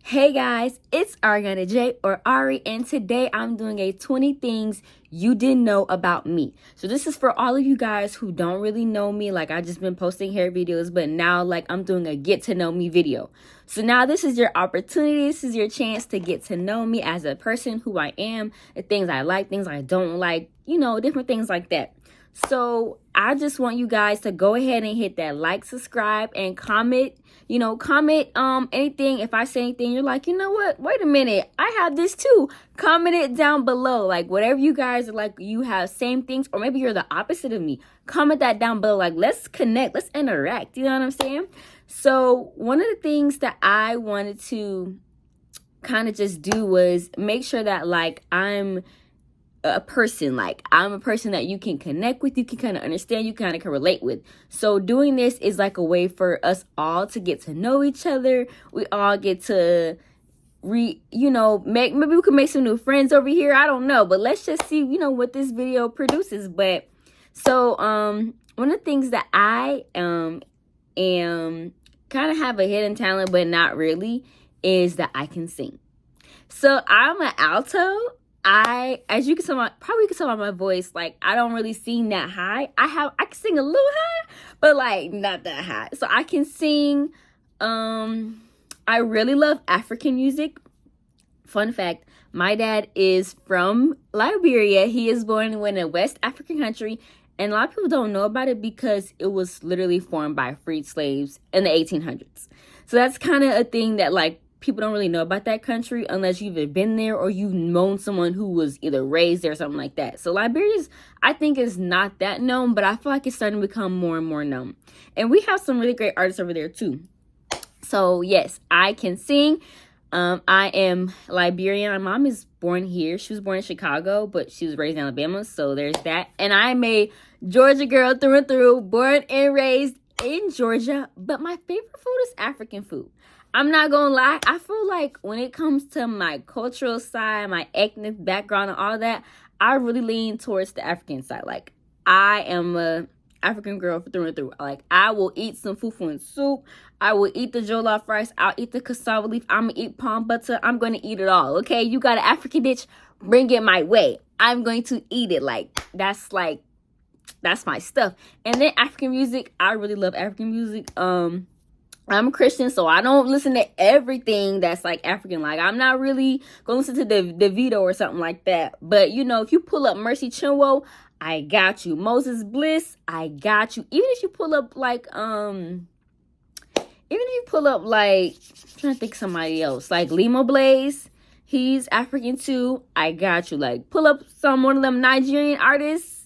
Hey guys, it's Ariana J or Ari, and today I'm doing a 20 things you didn't know about me. So this is for all of you guys who don't really know me. Like, I just been posting hair videos, but now I'm doing a get to know me video. So now this is your opportunity. This is your chance to get to know me as a person, who I am, the things I like, things I don't like, different things like that. So I just want you guys to go ahead and hit that like, subscribe, and comment. Comment anything. If I say anything, you're like, you know what? Wait a minute, I have this too. Comment it down below. Like, whatever you guys are like, you have same things, or maybe you're the opposite of me. Comment that down below. Like, let's connect, let's interact. You know what I'm saying? So one of the things that I wanted to kind of just do was make sure that I'm a person that you can connect with, you can kind of understand, you kind of can relate with. So doing this is like a way for us all to get to know each other. We all get to maybe we can make some new friends over here. I don't know, but let's just see what this video produces. But so one of the things that I am kind of have a hidden talent, but not really, is that I can sing. So I'm an alto. As you can tell, probably can tell by my voice, like, I don't really sing that high. I can sing a little high, but like not that high. So I can sing. I really love African music. Fun fact, my dad is from Liberia. He is born in a West African country, and a lot of people don't know about it because it was literally formed by freed slaves in the 1800s. So that's kind of a thing that people don't really know about that country unless you've either been there or you've known someone who was either raised there or something like that. So Liberia, I think, is not that known, but I feel like it's starting to become more and more known. And we have some really great artists over there too. So yes, I can sing. I am Liberian. My mom is born here. She was born in Chicago, but she was raised in Alabama. So there's that. And I'm a Georgia girl through and through, born and raised in Georgia. But my favorite food is African food. I'm not gonna lie, I feel like when it comes to my cultural side, my ethnic background and all that, I really lean towards the African side. Like, I am a African girl through and through. Like, I will eat some fufu and soup. I will eat the jollof rice. I'll eat the cassava leaf. I'm gonna eat palm butter. I'm gonna eat it all, okay? You got an African dish, bring it my way. I'm going to eat it. That's my stuff. And then African music, I really love African music. I'm a Christian, so I don't listen to everything that's African. I'm not really gonna listen to the Davido or something like that. But if you pull up Mercy Chinwo, I got you. Moses Bliss, I got you. Even if you pull up I'm trying to think of somebody else, like Limo Blaze, he's African too. I got you. Pull up one of them Nigerian artists.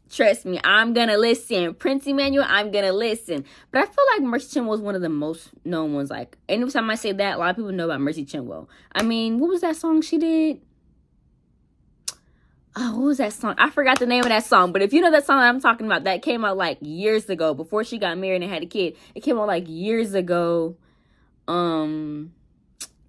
Trust me, I'm gonna listen. Prince Emmanuel, I'm gonna listen. But I feel like Mercy Chinwo was one of the most known ones. Anytime I say that, a lot of people know about Mercy Chinwo. I mean, what was that song she did? Oh, what was that song? I forgot the name of that song. But if you know that song that I'm talking about, that came out years ago, before she got married and had a kid. It came out years ago.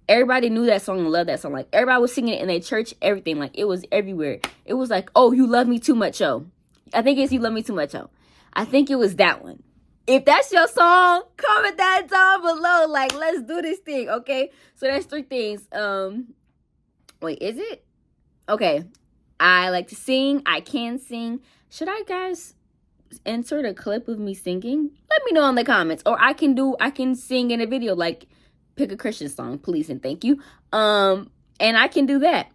Everybody knew that song and loved that song. Everybody was singing it in their church, everything. It was everywhere. It was oh, you love me too much, yo. I think it's You Love Me Too Much, yo. I think it was that one. If that's your song, comment that down below. Let's do this thing, okay? So that's 3 things. Wait, is it? Okay. I like to sing. I can sing. Should I, guys, insert a clip of me singing? Let me know in the comments. Or I can sing in a video, pick a Christian song, please and thank you. And I can do that.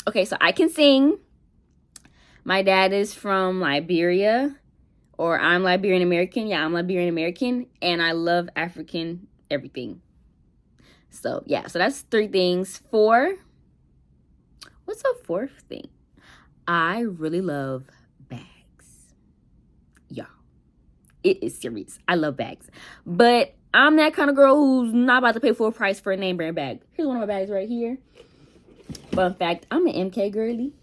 Okay, so I can sing. My dad is from Liberia, or I'm Liberian American. Yeah, I'm Liberian American, and I love African everything. So, yeah, so that's 3 things. 4, what's the 4th thing? I really love bags. Y'all, it is serious. I love bags. But I'm that kind of girl who's not about to pay full price for a name brand bag. Here's one of my bags right here. Fun fact, I'm an MK girly.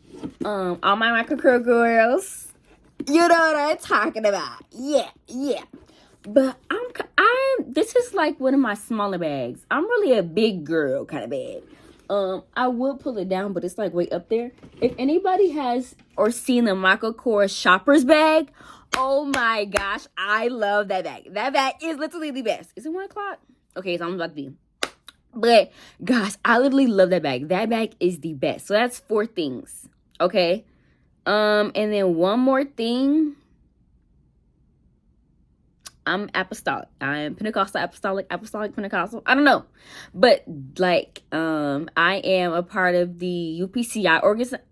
All my Michael Kors girls, you know what I'm talking about. Yeah. But this is one of my smaller bags. I'm really a big girl kind of bag. I would pull it down, but it's way up there. If anybody has or seen the Michael Kors shopper's bag, Oh my gosh, I love that bag. That bag is literally the best. Is it 1 o'clock? Okay, it's almost about to be. But gosh, I literally love that bag. That bag is the best. So that's 4 things. Okay. And then one more thing. I'm apostolic. I'm Pentecostal, apostolic, Pentecostal. I don't know. But like, I am a part of the UPCI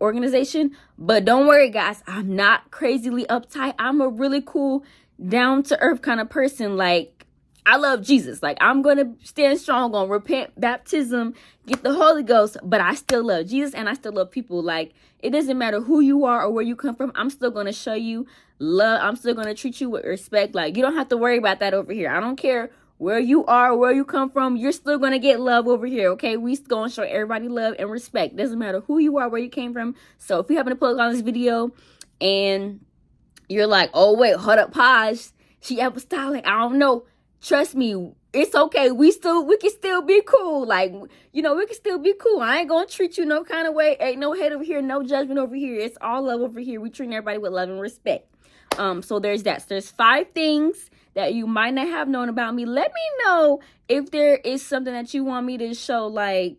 organization. But don't worry, guys. I'm not crazily uptight. I'm a really cool, down to earth kind of person. Like, I love Jesus. Like, I'm going to stand strong on repent, baptism, get the Holy Ghost. But I still love Jesus and I still love people. Like, it doesn't matter who you are or where you come from. I'm still going to show you love. I'm still going to treat you with respect. Like, you don't have to worry about that over here. I don't care where you are, where you come from. You're still going to get love over here, okay? We still going to show everybody love and respect. Doesn't matter who you are, where you came from. So if you happen to plug on this video and you're like, oh, wait, hold up, pause. She apostolic. I don't know. Trust me, it's okay. We can still be cool. Like, you know, we can still be cool. I ain't gonna treat you no kind of way. Ain't no hate over here, no judgment over here. It's all love over here. We treat everybody with love and respect. So there's that. So there's 5 things that you might not have known about me. Let me know if there is something that you want me to show like,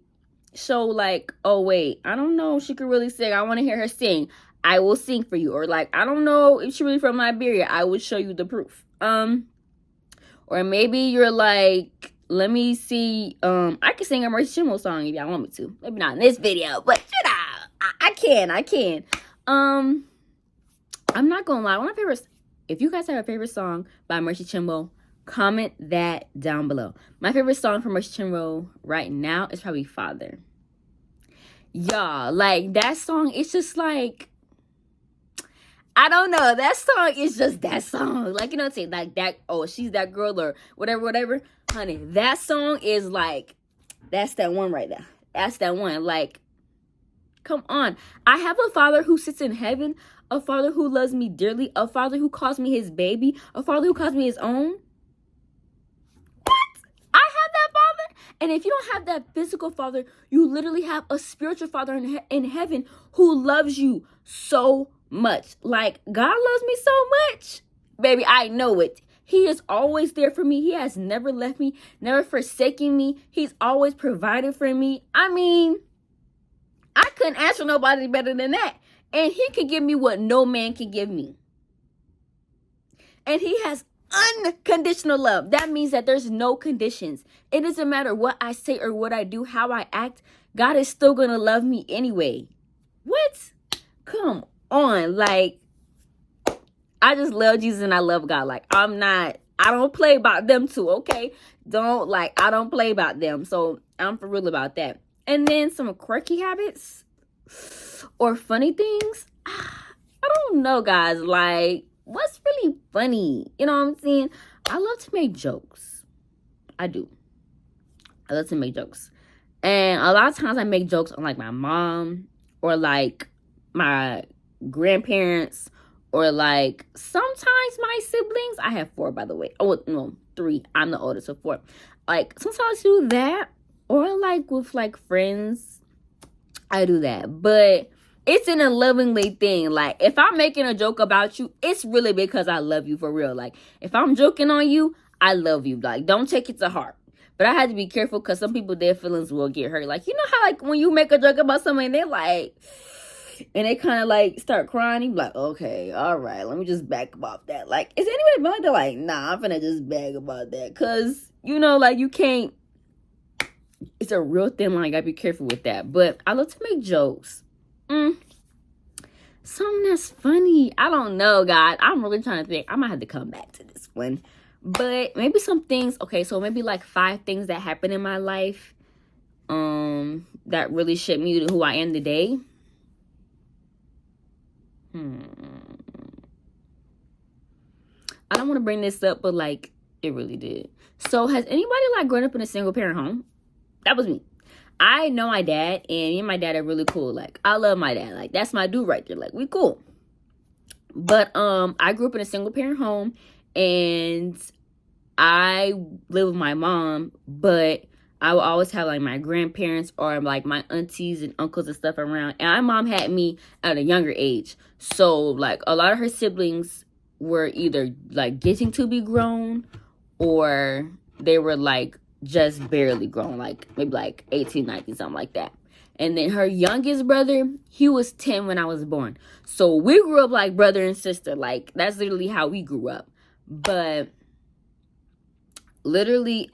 oh wait, I don't know if she could really sing. I want to hear her sing. I will sing for you. Or like, I don't know if she's really from Liberia. I will show you the proof. Or maybe you're like, let me see, I can sing a Mercy Chinwo song if y'all want me to. Maybe not in this video, but you know, I can. I'm not gonna lie, one of my favorites, if you guys have a favorite song by Mercy Chinwo, comment that down below. My favorite song from Mercy Chinwo right now is probably Father. Y'all, like, that song, it's just like, I don't know. That song is just that song. Like, you know what I'm saying? Like that, oh, she's that girl or whatever. Honey, that song is like, that's that one right there. That's that one. Like, come on. I have a Father who sits in heaven, a Father who loves me dearly, a Father who calls me his baby, a Father who calls me his own. What? I have that Father? And if you don't have that physical Father, you literally have a spiritual Father in heaven who loves you so much. Like, God loves me so much, baby. I know it. He is always there for me. He has never left me, never forsaken me. He's always provided for me. I mean, I couldn't ask for nobody better than that. And he can give me what no man can give me. And he has unconditional love. That means that there's no conditions. It doesn't matter what I say or what I do, how I act. God is still gonna love me anyway. What? Come on. Like, I just love Jesus and I love God. Like, I don't play about them too, okay? I don't play about them. So I'm for real about that. And then some quirky habits or funny things. I don't know, guys. Like, what's really funny? You know what I'm saying? I love to make jokes. I do. I love to make jokes. And a lot of times I make jokes on like my mom or like my grandparents or like sometimes my siblings. I have 4, by the way. Oh no, 3. I'm the oldest of 4. Like, sometimes I do that, or like with like friends, I do that. But it's in a lovingly thing. Like, if I'm making a joke about you, it's really because I love you for real. Like, if I'm joking on you, I love you. Like, don't take it to heart. But I had to be careful because some people, their feelings will get hurt. Like, you know how like when you make a joke about something, they're like, and they kind of like start crying. You be like, okay, all right, let me just back about that. Like, is anybody about that? Like, nah, I'm finna just bag about that. Cause, you know, like, you can't, it's a real thin line. You gotta be careful with that. But I love to make jokes. Something that's funny. I don't know, God. I'm really trying to think. I might have to come back to this one. But maybe some things. Okay, so maybe like 5 things that happened in my life that really shaped me to who I am today. I don't want to bring this up, but like, it really did. So has anybody like grown up in a single parent home? That was me. I know my dad, and me and my dad are really cool. Like, I love my dad. Like, that's my dude right there. Like, we cool. But I grew up in a single parent home, and I live with my mom, but I will always have like my grandparents or like my aunties and uncles and stuff around. And my mom had me at a younger age. So like a lot of her siblings were either like getting to be grown, or they were like just barely grown, like maybe like 18, 19, something like that. And then her youngest brother, he was 10 when I was born. So we grew up like brother and sister. Like, that's literally how we grew up. But literally,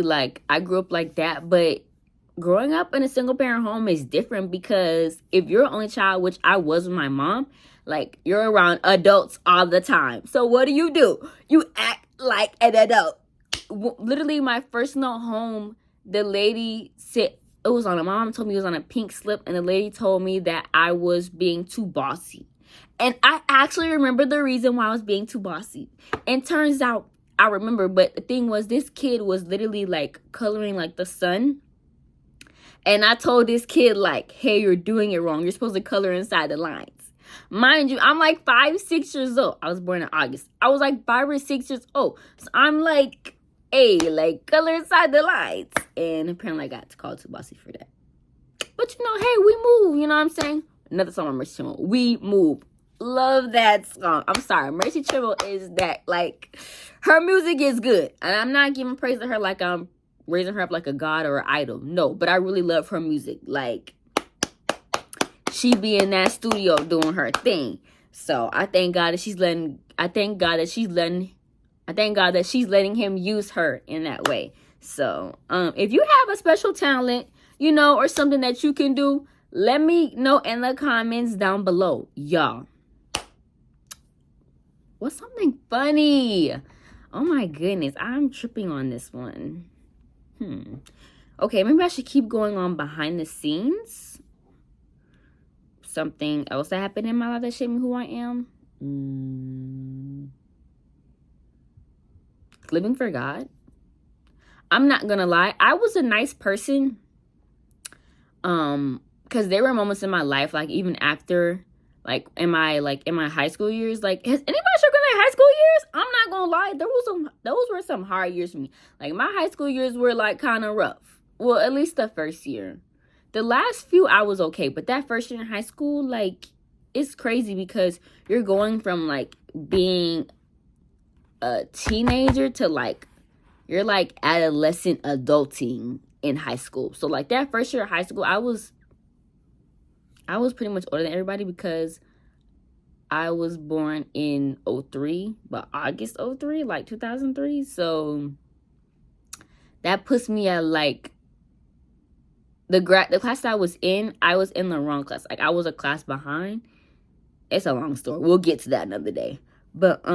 like, I grew up like that. But growing up in a single parent home is different, because if you're an only child, which I was with my mom, like, you're around adults all the time. So what do? You act like an adult. Literally, my first note home, the lady said, it was on, my mom told me it was on a pink slip, and the lady told me that I was being too bossy. And I actually remember the reason why I was being too bossy. And turns out I remember, but the thing was, this kid was literally like coloring like the sun. And I told this kid, like, hey, you're doing it wrong. You're supposed to color inside the lines. Mind you, I'm like 5, 6 years old. I was born in August. I was like 5 or 6 years old. So I'm like, hey, like, color inside the lines. And apparently I got called too bossy for that. But you know, hey, we move. You know what I'm saying? Another song by Mercy Chinwo, We Move. Love that song. I'm sorry. Mercy Chinwo is that, like, her music is good. And I'm not giving praise to her like I'm raising her up like a god or an idol. No, but I really love her music. Like, she be in that studio doing her thing. So I thank God that she's letting him use her in that way. So if you have a special talent, you know, or something that you can do, let me know in the comments down below, y'all. What's something funny? Oh my goodness, I'm tripping on this one. Okay, maybe I should keep going on behind the scenes. Something else that happened in my life that shaped me who I am. Living for God. I'm not gonna lie, I was a nice person. Because there were moments in my life, like even after, like in my high school years. Like, has anybody struggling in high school years? I'm not gonna lie, those were some hard years for me. Like, my high school years were like kind of rough. Well, at least the first year. The last few I was okay, but that first year in high school, like, it's crazy, because you're going from like being a teenager to like, you're like adolescent adulting in high school. So like that first year of high school, I was pretty much older than everybody, because I was born in 03, but August 03, like 2003. So that puts me at like the class that I was in the wrong class. Like, I was a class behind. It's a long story. We'll get to that another day. But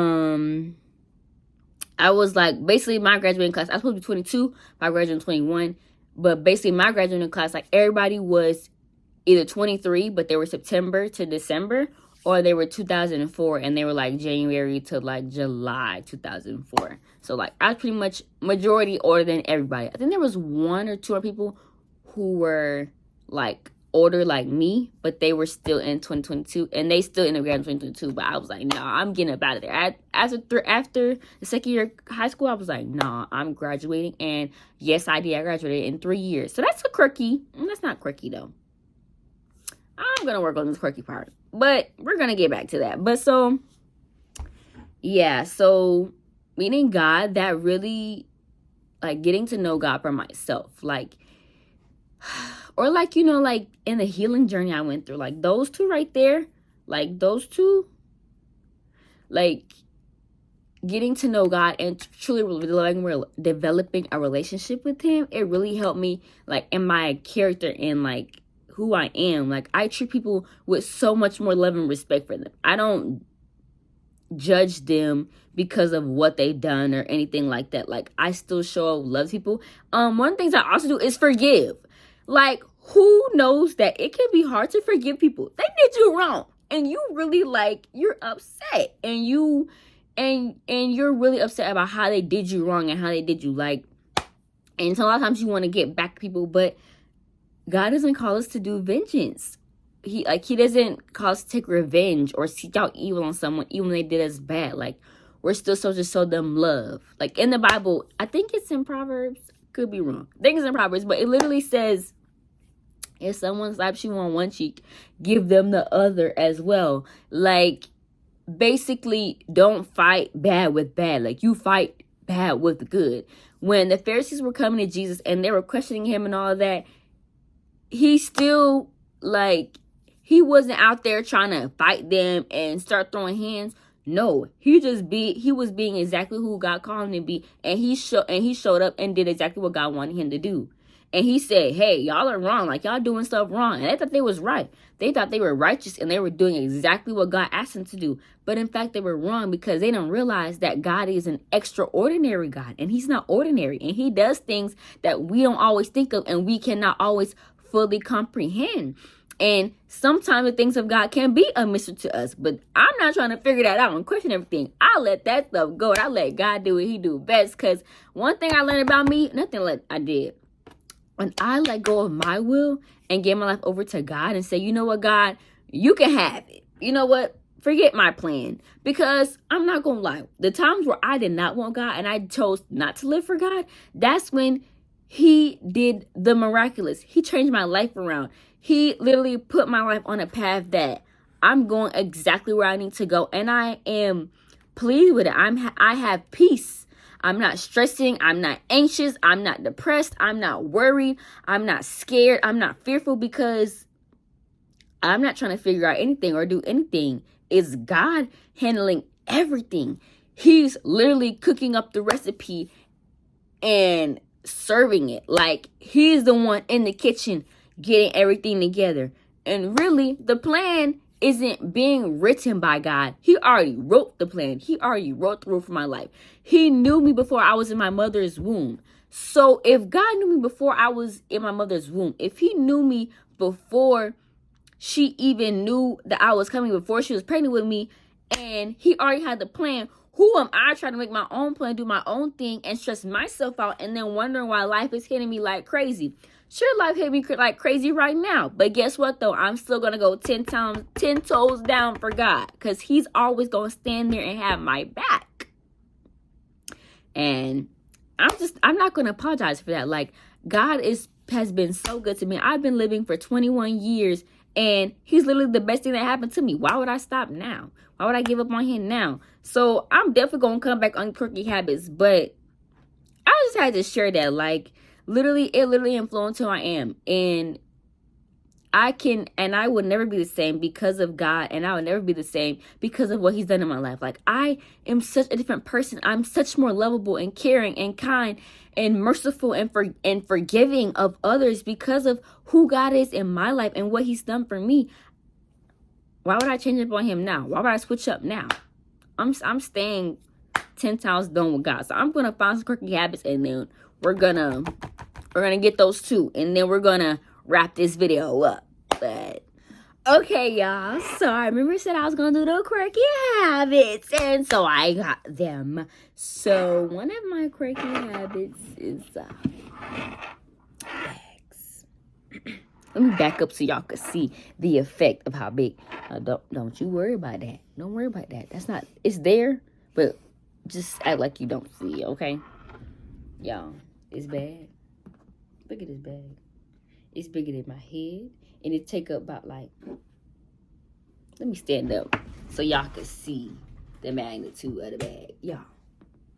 I was like, basically my graduating class, I was supposed to be 22, but I graduated in 21. But basically my graduating class, like, everybody was either 23, but they were September to December, or they were 2004, and they were like January to like July 2004. So like, I was pretty much majority older than everybody. I think there was 1 or 2 other people who were like older like me, but they were still in 2022, and they still in the grad in 2022. But I was like, nah, I'm getting up out of there. After the second year of high school, I was like, nah, I'm graduating. And yes, I did. I graduated in 3 years. So that's a quirky. That's not quirky though. I'm gonna work on this quirky part, but we're gonna get back to that. But so yeah, so meeting God, that really, like, getting to know God for myself, like, or like, you know, like in the healing journey I went through, like those two right there, like those two, like getting to know God and truly developing a relationship with him, it really helped me, like, in my character and like who I am. Like, I treat people with so much more love and respect for them. I don't judge them because of what they've done or anything like that. Like, I still show love to people. One of the things I also do is forgive. Like, who knows that it can be hard to forgive people? They did you wrong, and you really, like, you're upset, and you're really upset about how they did you wrong and how they did you, like, and so a lot of times you want to get back to people, but God doesn't call us to do vengeance. He doesn't call us to take revenge or seek out evil on someone, even when they did us bad. Like, we're still supposed to show them love. Like, in the Bible, I think it's in Proverbs. Could be wrong. I think it's in Proverbs, but it literally says, If someone slaps you on one cheek, give them the other as well. Like, basically, don't fight bad with bad. Like, you fight bad with good. When the Pharisees were coming to Jesus and they were questioning him and all of that, he still, like, he wasn't out there trying to fight them and start throwing hands. No, he was being exactly who God called him to be, and he showed up and did exactly what God wanted him to do. And he said, hey, y'all are wrong. Like, y'all doing stuff wrong. And they thought they was right. They thought they were righteous and they were doing exactly what God asked them to do. But in fact, they were wrong because they don't realize that God is an extraordinary God. And he's not ordinary. And he does things that we don't always think of and we cannot always fully comprehend. And sometimes the things of God can be a mystery to us. But I'm not trying to figure that out and question everything. I let that stuff go. And I let God do what he do best. Because one thing I learned about me, nothing like I did. When I let go of my will and give my life over to God and say, you know what, God, you can have it. You know what? Forget my plan. Because I'm not going to lie. The times where I did not want God and I chose not to live for God, that's when he did the miraculous. He changed my life around. He literally put my life on a path that I'm going exactly where I need to go. And I am pleased with it. I have peace. I'm not stressing. I'm not anxious. I'm not depressed. I'm not worried. I'm not scared. I'm not fearful because I'm not trying to figure out anything or do anything. It's God handling everything. He's literally cooking up the recipe and serving it. Like, he's the one in the kitchen getting everything together. And really, the plan isn't being written by God. He already wrote the plan. He already wrote the rule for my life. He knew me before I was in my mother's womb. So if God knew me before I was in my mother's womb, if he knew me before she even knew that I was coming, before she was pregnant with me, and he already had the plan, who am I trying to make my own plan, do my own thing, and stress myself out, and then wondering why life is hitting me like crazy? Sure, life hit me like crazy right now. But guess what, though? I'm still going to go 10 toes down for God. Because he's always going to stand there and have my back. And I'm not going to apologize for that. Like, God has been so good to me. I've been living for 21 years. And he's literally the best thing that happened to me. Why would I stop now? Why would I give up on him now? So I'm definitely going to come back on quirky habits. But I just had to share that. Like, it literally influenced who I am. And I would never be the same because of God. And I would never be the same because of what he's done in my life. Like, I am such a different person. I'm such more lovable and caring and kind and merciful and forgiving of others because of who God is in my life and what he's done for me. Why would I change up on him now? Why would I switch up now? I'm staying 10 times done with God. So I'm gonna find some quirky habits, and then we're gonna get those too, and then we're gonna wrap this video up. But okay, y'all, so I remember I said I was gonna do the quirky habits, and so I got them. So one of my quirky habits is bags. Let me back up so y'all can see the effect of how big. Don't you worry about that. Don't worry about that. That's not, it's there, but just act like you don't see it, okay? Y'all, it's bad. Look at this bag. It's bigger than my head. And it take up about like, let me stand up so y'all can see the magnitude of the bag. Y'all,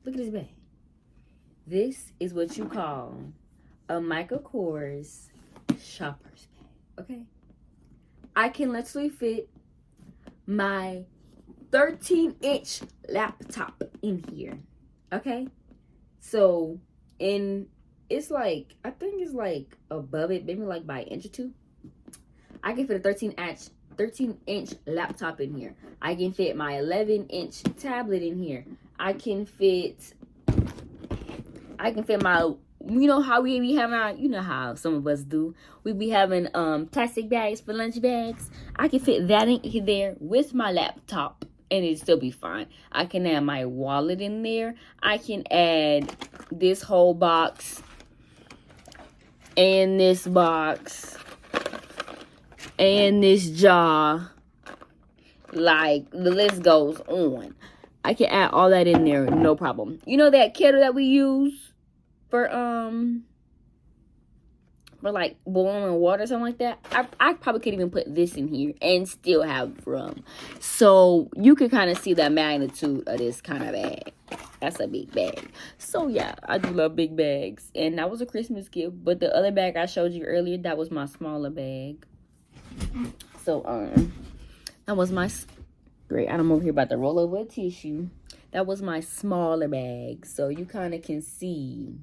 look at this bag. This is what you call a Michael Kors shopper's bag, okay? I can literally fit my 13-inch laptop in here, okay? So, it's like, I think it's like above it, maybe like by an inch or two. I can fit a 13-inch laptop in here. I can fit my 11-inch tablet in here. I can fit my, you know how we be having our, you know how some of us do. We be having plastic bags for lunch bags. I can fit that in there with my laptop and it'd still be fine. I can add my wallet in there. I can add this whole box and this box and this jar. Like, the list goes on. I can add all that in there, no problem. You know that kettle that we use for for like boiling water or something like that, I probably could even put this in here and still have rum. So you can kind of see the magnitude of this kind of bag. That's a big bag. So yeah, I do love big bags. And that was a Christmas gift. But the other bag I showed you earlier, that was my smaller bag. So that was my great. I'm over here about to roll over a tissue. That was my smaller bag. So you kind of can see.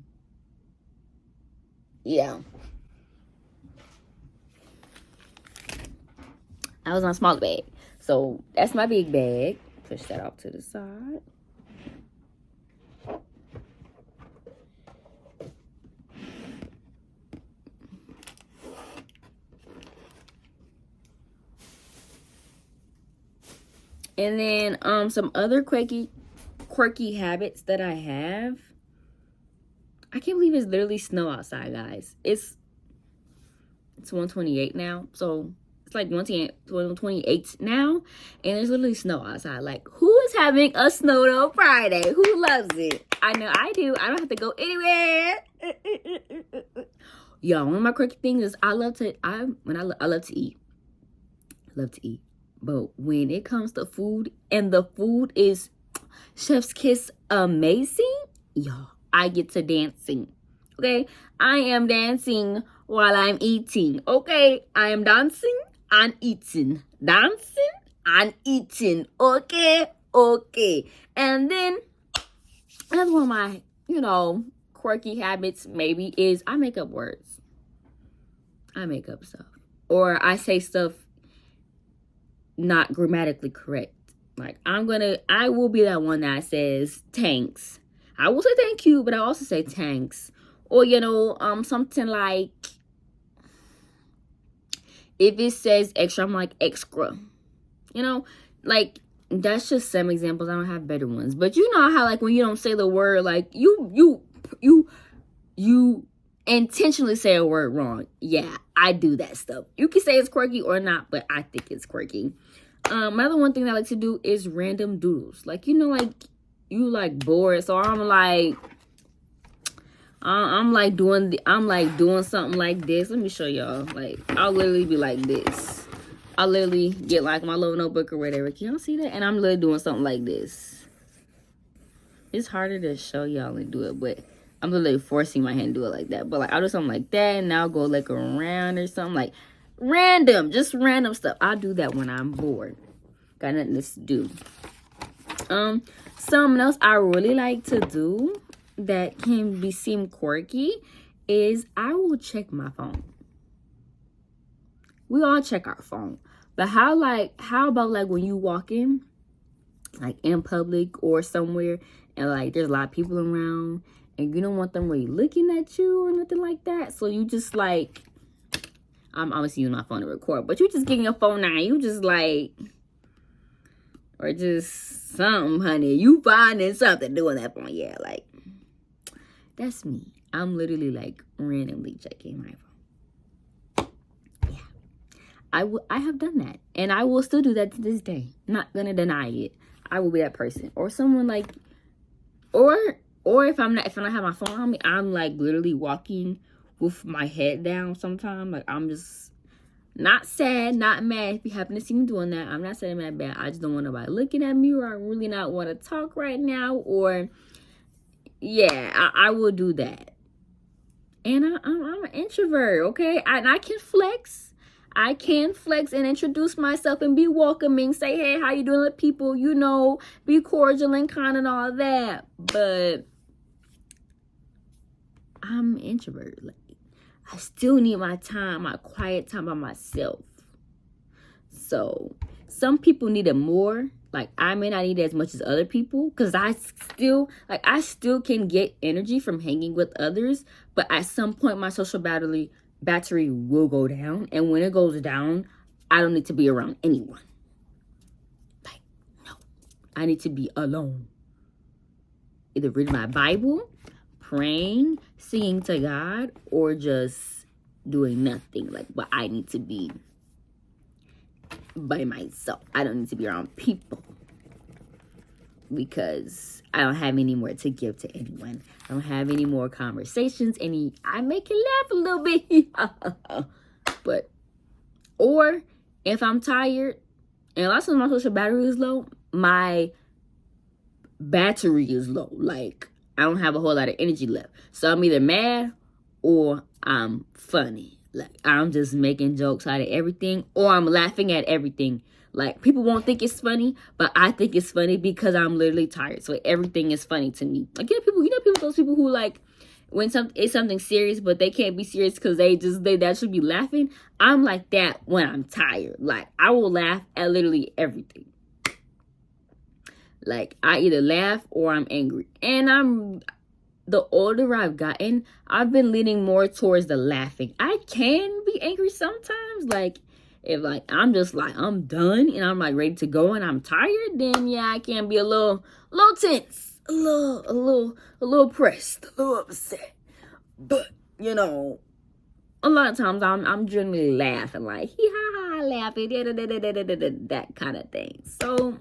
Yeah. That was my smaller bag. So that's my big bag. Push that off to the side. And then some other quirky habits that I have. I can't believe it's literally snow outside, guys. It's 1:28 now. So it's like 1:28 now. And there's literally snow outside. Like, who is having a snow day Friday? Who loves it? I know I do. I don't have to go anywhere. Y'all, one of my quirky things is I love to eat. I love to eat. But when it comes to food and the food is chef's kiss amazing, y'all, I get to dancing. Okay? I am dancing while I'm eating. Okay? I am dancing and eating. Dancing and eating. Okay? Okay. And then another one of my, quirky habits maybe is I make up words. I make up stuff. Or I say stuff not grammatically correct. Like, I will be that one that says thanks. I will say thank you, but I also say thanks. Or, something like, if it says extra, I'm like extra. Like, that's just some examples. I don't have better ones. But you know how, like, when you don't say the word, like, you intentionally say a word wrong. Yeah, I do that stuff. You can say it's quirky or not, but I think it's quirky. Another one thing that I like to do is random doodles. Like, you like bored, so I'm doing something like this. Let me show y'all. Like, I'll literally be like this. I'll literally get like my little notebook or whatever. Can y'all see that? And I'm literally doing something like this. It's harder to show y'all and do it, but I'm literally forcing my hand to do it like that. But like, I'll do something like that, and I'll go like around or something, like just random stuff. I'll do that when I'm bored. Got nothing to do. Something else I really like to do that can seem quirky is I will check my phone. We all check our phone. But how about like when you walk in, like in public or somewhere, and like there's a lot of people around, and you don't want them really looking at you or nothing like that. So you just like, I'm obviously using my phone to record, but you just getting your phone now. You just like, or just something, honey. You finding something doing that phone. Yeah, like, that's me. I'm literally like randomly checking my phone. Yeah. I have done that. And I will still do that to this day. Not gonna deny it. I will be that person. Or someone like, or if I don't have my phone on me, I'm like literally walking with my head down sometimes. Like, I'm just not sad, not mad. If you happen to see me doing that, I'm not sad, mad, bad. I just don't want nobody looking at me, or I really not want to talk right now. Or, yeah, I will do that. And I'm an introvert, okay? I can flex. I can flex and introduce myself and be welcoming. Say, hey, how you doing with people? Be cordial and kind and all that. But I'm an introvert. Like, I still need my time, my quiet time by myself. So some people need it more. Like, I may not need it as much as other people, because I still can get energy from hanging with others. But at some point, my social battery will go down. And when it goes down, I don't need to be around anyone. Like, no. I need to be alone. Either reading my Bible, praying, singing to God, or just doing nothing. Like, but I need to be by myself. I don't need to be around people. because I don't have any more to give to anyone. I don't have any more conversations. I make you laugh a little bit. But, or if I'm tired, and a lot of times my social battery is low, my battery is low. Like, I don't have a whole lot of energy left. So I'm either mad or I'm funny. Like, I'm just making jokes out of everything, or I'm laughing at everything. Like, people won't think it's funny, but I think it's funny because I'm literally tired. So everything is funny to me. Like, those people who, like, when it's something serious, but they can't be serious because they should be laughing. I'm like that when I'm tired. Like, I will laugh at literally everything. Like, I either laugh or I'm angry. And the older I've gotten, I've been leaning more towards the laughing. I can be angry sometimes. Like, if like I'm just like I'm done and I'm like ready to go and I'm tired, then yeah, I can be a little tense, a little pressed, a little upset. But you know, a lot of times I'm generally laughing, like hee ha ha, laughing, that kind of thing. So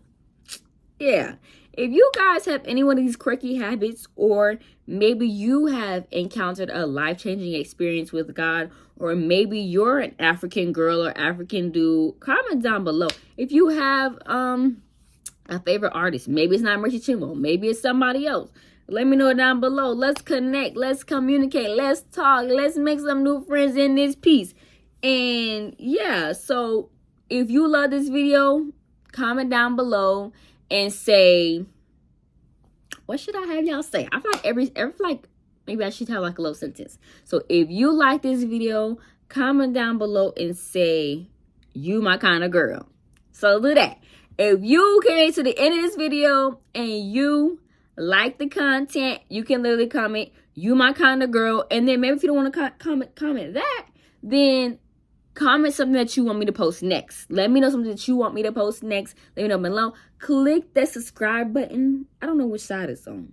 yeah, if you guys have any one of these quirky habits, or maybe you have encountered a life-changing experience with God, or maybe you're an African girl or African dude, comment down below. If you have a favorite artist, maybe it's not Mercy Chinwo, maybe it's somebody else. Let me know down below. Let's connect, let's communicate, let's talk, let's make some new friends in this piece. And yeah, so if you love this video, comment down below and say, what should I have y'all say? I feel like every like maybe I should have like a little sentence. So if you like this video, comment down below and say, you my kind of girl. So do that. If you came to the end of this video and you like the content, you can literally comment, you my kind of girl. And then maybe if you don't want to comment that, then comment something that you want me to post next. Let me know something that you want me to post next. Let me know below. Click that subscribe button. I don't know which side it's on.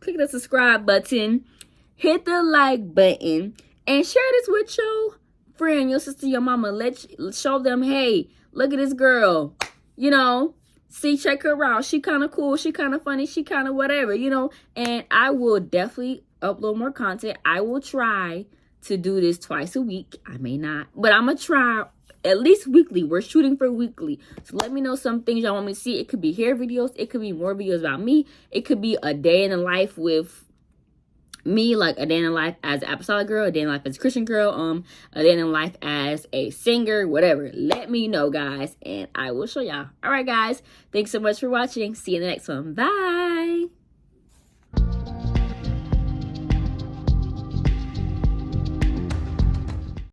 Click the subscribe button. Hit the like button. And share this with your friend, your sister, your mama. Show them, hey, look at this girl. You know, check her out. She kind of cool. She kind of funny. She kind of whatever, you know. And I will definitely upload more content. I will try to do this twice a week. I may not, but I'm gonna try at least weekly. We're shooting for weekly. So let me know some things y'all want me to see. It could be hair videos. It could be more videos about me. It could be a day in the life with me, like a day in the life as an apostolic girl, a day in life as a Christian girl, a day in life as a singer, whatever. Let me know, guys, and I will show y'all. All right, guys. Thanks so much for watching. See you in the next one. Bye.